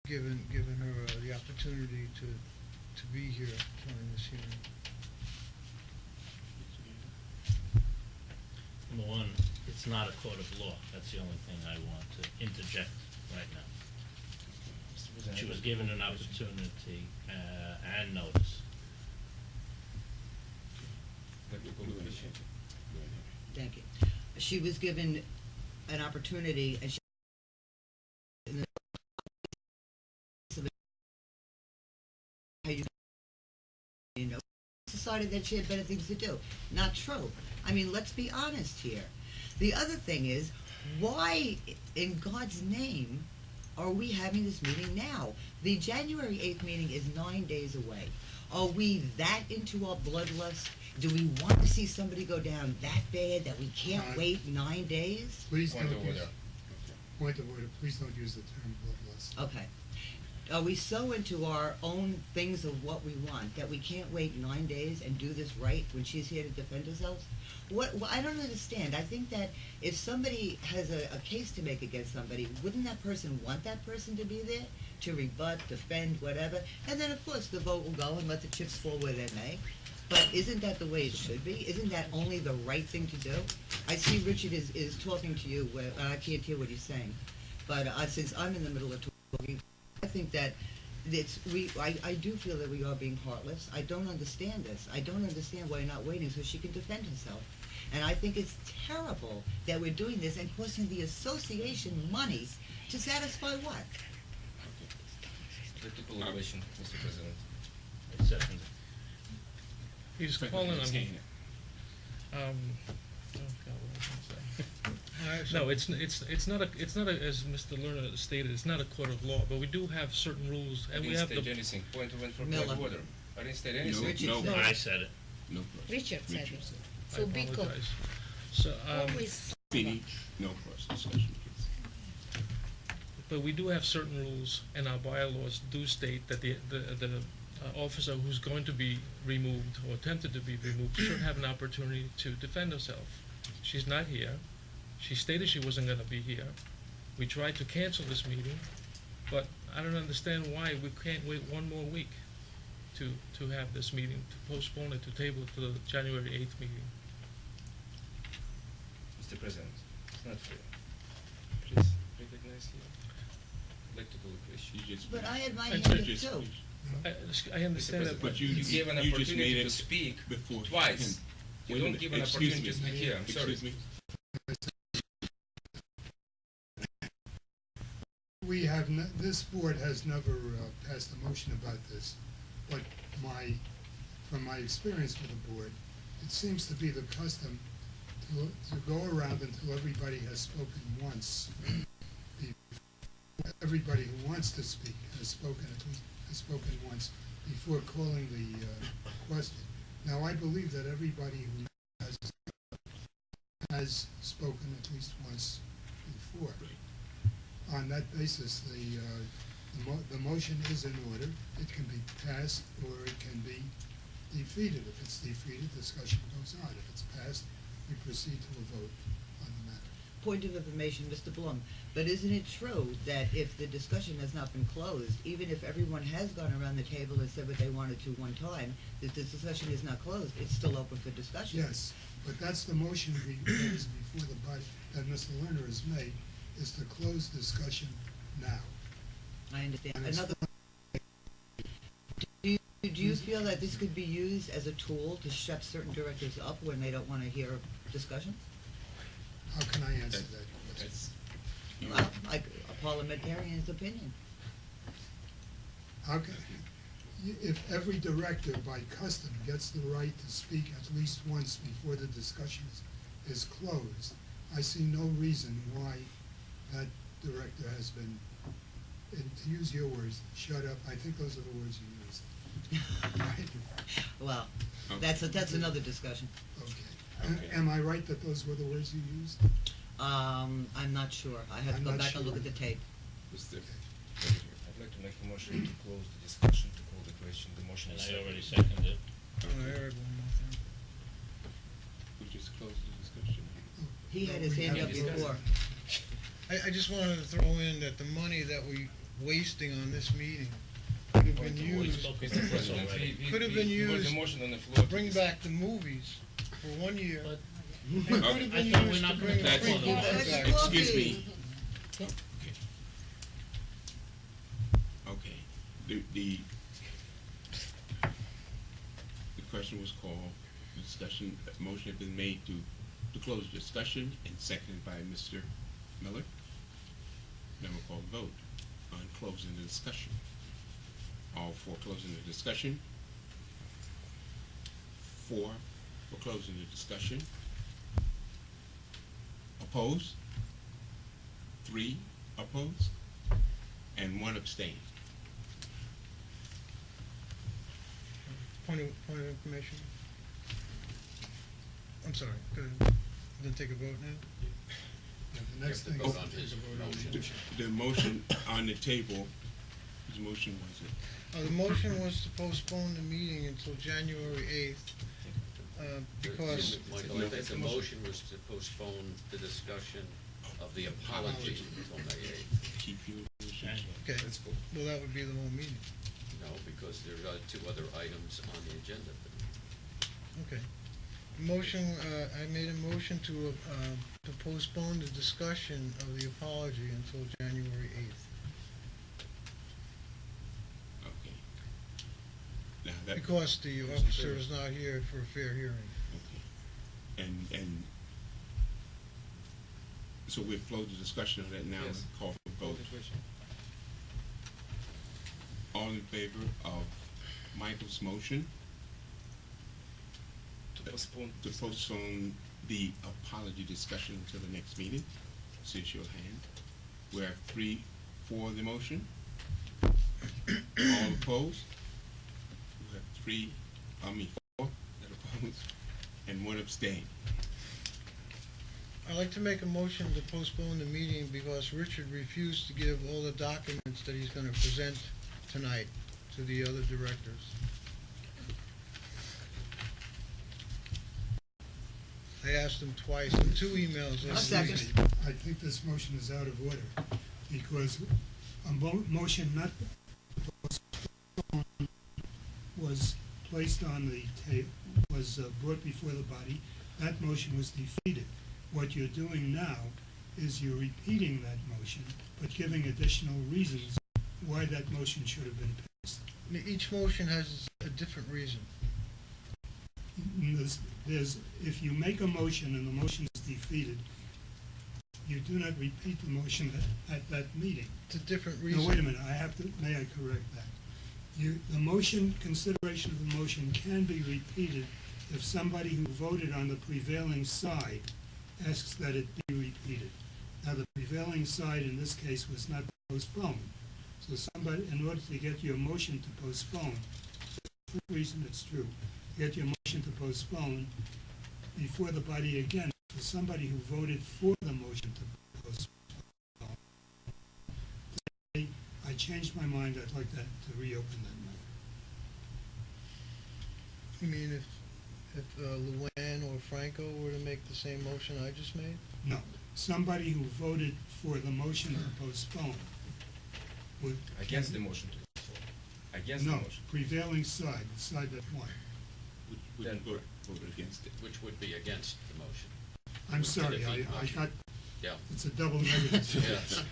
given her the opportunity to be here during this hearing. Number one, it's not a court of law. That's the only thing I want to interject right now. She was given an opportunity and notice. Thank you. She was given an opportunity, and she decided that she had better things to do. Not true. I mean, let's be honest here. The other thing is, why in God's name are we having this meeting now? The January 8th meeting is 9 days away. Are we that into our bloodlust? Do we want to see somebody go down that bad that we can't wait 9 days? Please Point don't of use, order. point of order, please don't use the term bloodlust. Okay. Are we so into our own things of what we want that we can't wait 9 days and do this right when she's here to defend herself? What I don't understand. I think that if somebody has a case to make against somebody, wouldn't that person want that person to be there to rebut, defend, whatever? And then, of course, the vote will go and let the chips fall where they may. But isn't that the way it should be? Isn't that only the right thing to do? I see Richard is talking to you, where I can't hear what he's saying. But since I'm in the middle of talking, I think that I do feel that we are being heartless. I don't understand this. I don't understand why you're not waiting so she can defend herself. And I think it's terrible that we're doing this and costing the association money to satisfy what? Practical question, Mr. President. I second it. He's calling on me. Oh God, what was I gonna say? No, it's not a, as Mr. Lerner stated, it's not a court of law, but we do have certain rules, I and we didn't have state the. anything. Point of Miller. order. I didn't state anything. Richard No, said- I said it. no cross. Richard said Richard it. said. I So be co- apologize. So, always. Finish, no cross discussion, please. but we do have certain rules, and our bylaws do state that the officer who's going to be removed or attempted to be removed should have an opportunity to defend herself. She's not here. She stated she wasn't going to be here. We tried to cancel this meeting, but I don't understand why we can't wait one more week to have this meeting, to postpone it, to table it to the January 8th meeting. Mr. President, it's not fair. Please recognize here. I'd like to call a question. You just- But I had my And hand up Judges, too. please. I understand that, But you gave an you just opportunity made to it speak before twice. him. You Wait a don't minute, give an excuse opportunity to me. speak here. I'm sorry. Excuse me. We have, this board has never passed a motion about this, but from my experience with the board, it seems to be the custom to go around until everybody has spoken once. Everybody who wants to speak has spoken, at least, has spoken once before calling the question. Now, I believe that everybody who has spoken at least once before. On that basis, the motion is in order. It can be passed or it can be defeated. If it's defeated, discussion goes on. If it's passed, we proceed to a vote on the matter. Point of information, Mr. Blum, but isn't it true that if the discussion has not been closed, even if everyone has gone around the table and said what they wanted to one time, if the discussion is not closed, it's still open for discussion? Yes, but that's the motion that is before the body that Mr. Lerner has made, is to close discussion now. I understand. And it's Another, do you feel that this could be used as a tool to shut certain directors up when they don't want to hear discussion? How can I answer that question? That's, Well, like a parliamentarian's opinion. How can, if every director by custom gets the right to speak at least once before the discussion is closed, I see no reason why that director has been, and to use your words, shut up. I think those are the words you used. Right? Well, Okay. that's another discussion. Okay. Okay. Am I right that those were the words you used? I'm not sure. I have to I'm go not back and look sure. at the tape. Mr. I'd like to make a motion to close the discussion, to call the question. The motion And is I seconded. already seconded it. We just closed the discussion. He had his hand up before. I just wanted to throw in that the money that we wasting on this meeting could have been We used spoke Mr. about this President, already. Could have been he was used the motion on the floor. to bring back the movies for 1 year. But And could have I been thought we're used not to gonna bring the talk free about books that. back. Excuse me. Okay, the question was called, discussion, motion had been made to close the discussion and seconded by Mr. Miller. Now we'll call the vote on closing the discussion. All for closing the discussion. 4 for closing the discussion. Opposed? 3 opposed? And 1 abstain. Point of information. I'm sorry, gonna take a vote now? Yeah, the next thing Oh, is. on his motion. The motion on the table, whose motion was it? The motion was to postpone the meeting until January 8th, because, Michael, I think the motion was to postpone the discussion of the apology until May 8th. Keep your motion. okay, Let's go. well, that would be the whole meeting. No, because there are 2 other items on the agenda. Okay. Motion, I made a motion to postpone the discussion of the apology until January 8th. Okay. Now that. Because the officer is not here for a fair hearing. Okay. And so we've closed the discussion of that now, Yes. call for Call vote. the question. All in favor of Michael's motion To postpone. to postpone the apology discussion until the next meeting? Raise your hand. We have 3 for the motion. All opposed? We have 4 that oppose, and 1 abstain. I'd like to make a motion to postpone the meeting because Richard refused to give all the documents that he's gonna present tonight to the other directors. I asked him twice in 2 emails. A last second. week. I think this motion is out of order, because a motion not to postpone was placed on the table, was brought before the body. That motion was defeated. What you're doing now is you're repeating that motion, but giving additional reasons why that motion should have been passed. Each motion has a different reason. If you make a motion and the motion is defeated, you do not repeat the motion at that meeting. It's a different No, reason. wait a minute, may I correct that? The motion, consideration of the motion can be repeated if somebody who voted on the prevailing side asks that it be repeated. Now, the prevailing side in this case was not postponed. So somebody, in order to get your motion to postpone, for the reason it's true, get your motion to postpone before the body again, for somebody who voted for the motion to postpone, say, I changed my mind, I'd like that to reopen that matter. You mean if Luann or Franco were to make the same motion I just made? No, somebody who voted for the motion to postpone would. Against the motion to postpone. Against the No, motion. prevailing side, the side that won. Would you vote against it? Which would be against the motion. I'm Would sorry, defeat I motion. got, Yeah. it's a double negative. Yes.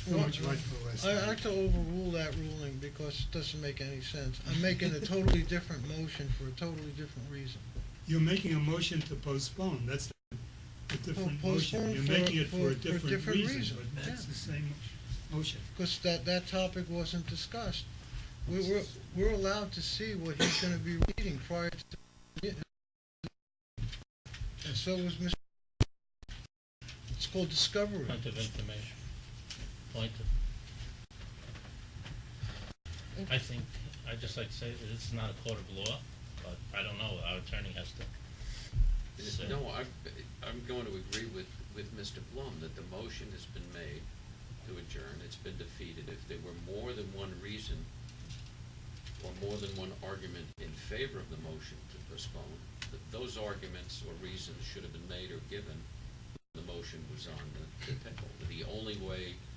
Too much right for last I'd night. like to overrule that ruling because it doesn't make any sense. I'm making a totally different motion for a totally different reason. You're making a motion to postpone, that's a different motion. Postpone You're for- making it for a for different reason, but that's yeah. the same motion. Because that topic wasn't discussed. We're allowed to see what he's gonna be reading prior to, and so was Mr. It's called discovery. Point of information. Point of. I think, I'd just like to say that it's not a court of law, but I don't know, our attorney has to. say. No, I'm going to agree with Mr. Blum that the motion has been made to adjourn, it's been defeated. If there were more than one reason or more than one argument in favor of the motion to postpone, those arguments or reasons should have been made or given when the motion was on the table. The only way